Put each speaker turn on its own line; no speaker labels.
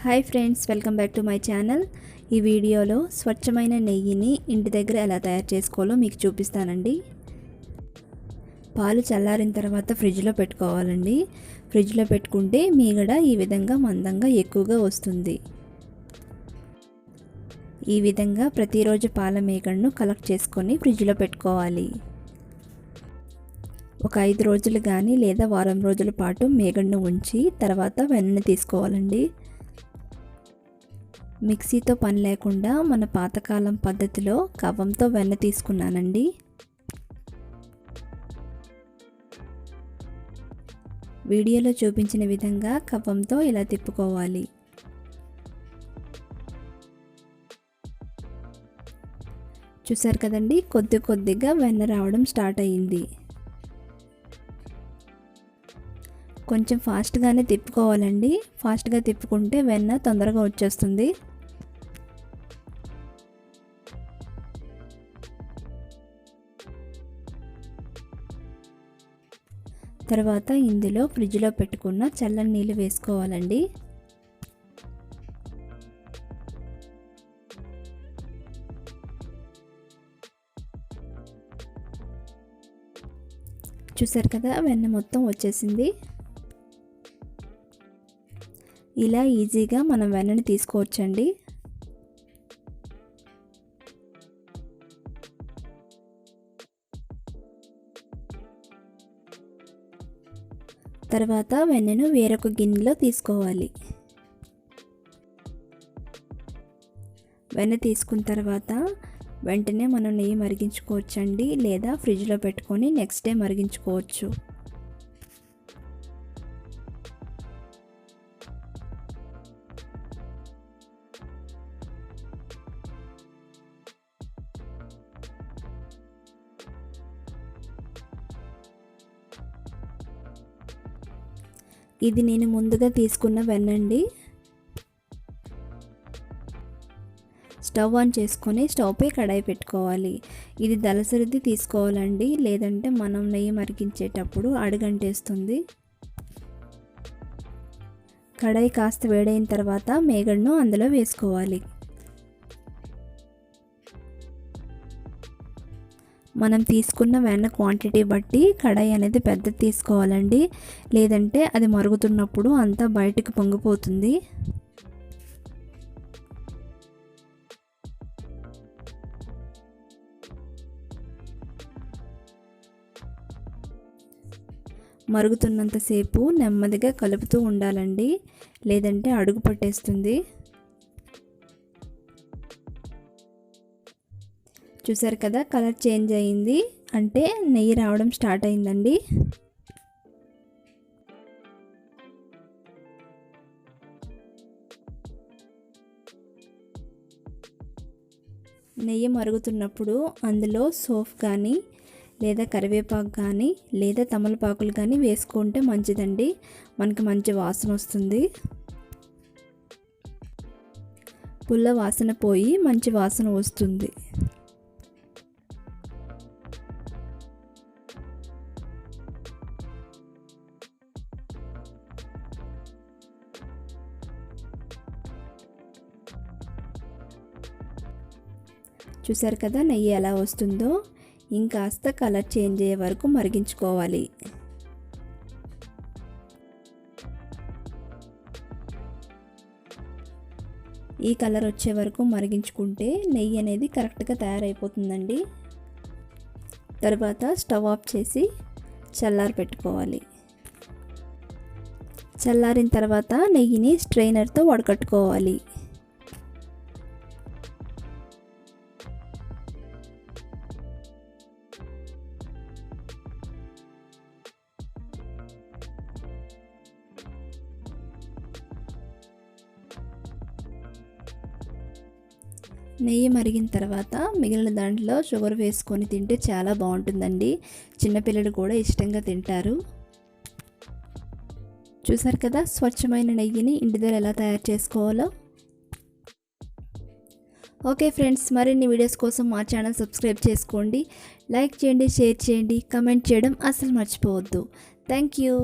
Hi friends, welcome back to my channel. ఈ వీడియోలో స్వచ్ఛమైన నెయ్యిని ఇంటి దగ్గర ఎలా తయారు చేసుకోవాలో మీకు చూపిస్తానండి. పాలు చల్లారిన తర్వాత ఫ్రిడ్జ్లో పెట్టుకోవాలండి. ఫ్రిడ్జ్లో పెట్టుకుంటే మీగడ ఈ విధంగా మందంగా ఎక్కువగా వస్తుంది. ఈ విధంగా ప్రతిరోజు పాల మీగడను కలెక్ట్ చేసుకొని ఫ్రిడ్జ్లో పెట్టుకోవాలి. ఒక 5 రోజులు కానీ లేదా వారం రోజుల పాటు మీగడను ఉంచి తర్వాత వెన్నని తీసుకోవాలండి. మిక్సీతో పని లేకుండా మన పాతకాలం పద్ధతిలో కవ్వంతో వెన్న తీసుకున్నానండి. వీడియోలో చూపించిన విధంగా కవ్వంతో ఇలా తిప్పుకోవాలి. చూసారు కదండి, కొద్ది కొద్దిగా వెన్న రావడం స్టార్ట్ అయ్యింది. కొంచెం ఫాస్ట్గానే తిప్పుకోవాలండి. ఫాస్ట్గా తిప్పుకుంటే వెన్న తొందరగా వచ్చేస్తుంది. తర్వాత ఇందులో ఫ్రిడ్జ్లో పెట్టుకున్న చల్లని నీళ్ళు వేసుకోవాలండి. చూసారు కదా, వెన్న మొత్తం వచ్చేసింది. ఇలా ఈజీగా మనం వెన్నని తీసుకోవచ్చండి. తర్వాత వెన్నను వేరొక గిన్నెలో తీసుకోవాలి. వెన్న తీసుకున్న తర్వాత వెంటనే మనం నెయ్యి మరిగించుకోవచ్చండి, లేదా ఫ్రిడ్జ్లో పెట్టుకొని నెక్స్ట్ డే మరిగించుకోవచ్చు. ఇది నేను ముందుగా తీసుకున్న వెన్నండి. స్టవ్ ఆన్ చేసుకొని స్టవ్ పై కడాయి పెట్టుకోవాలి. ఇది దలసరిది తీసుకోవాలండి, లేదంటే మనం నెయ్యి మరిగించేటప్పుడు అడుగంటేస్తుంది. కడాయి కాస్త వేడైన తర్వాత మేగడను అందులో వేసుకోవాలి. మనం తీసుకున్న వెన్న క్వాంటిటీ బట్టి కడాయి అనేది పెద్దది తీసుకోవాలండి, లేదంటే అది మరుగుతున్నప్పుడు అంతా బయటికి పొంగిపోతుంది. మరుగుతున్నంతసేపు నెమ్మదిగా కలుపుతూ ఉండాలండి, లేదంటే అడుగు పట్టేస్తుంది. చూసారు కదా, కలర్ చేంజ్ అయింది అంటే నెయ్యి రావడం స్టార్ట్ అయిందండి. నెయ్యి మరుగుతున్నప్పుడు అందులో సోఫ్ కానీ లేదా కరివేపాకు కానీ లేదా తమలపాకులు కానీ వేసుకుంటే మంచిదండి. మనకి మంచి వాసన వస్తుంది. పుల్ల వాసన పోయి మంచి వాసన వస్తుంది. చూసారు కదా, నెయ్యి ఎలా వస్తుందో. ఇంకాస్త కలర్ చేంజ్ అయ్యే వరకు మరిగించుకోవాలి. ఈ కలర్ వచ్చే వరకు మరిగించుకుంటే నెయ్యి అనేది కరెక్ట్గా తయారైపోతుందండి. తర్వాత స్టవ్ ఆఫ్ చేసి చల్లారి పెట్టుకోవాలి. చల్లారిన తర్వాత నెయ్యిని స్ట్రైనర్తో వడకట్టుకోవాలి. నెయ్యి మరిగిన తర్వాత మిగిలిన దాంట్లో షుగర్ వేసుకొని తింటే చాలా బాగుంటుందండి. చిన్నపిల్లలు కూడా ఇష్టంగా తింటారు. చూసారు కదా, స్వచ్ఛమైన నెయ్యిని ఇంటి దగ్గర ఎలా తయారు చేసుకోవాలో. ఓకే ఫ్రెండ్స్, మరిన్ని వీడియోస్ కోసం మా ఛానల్ సబ్స్క్రైబ్ చేసుకోండి. లైక్ చేయండి, షేర్ చేయండి, కమెంట్ చేయడం అస్సలు మర్చిపోవద్దు. Thank you.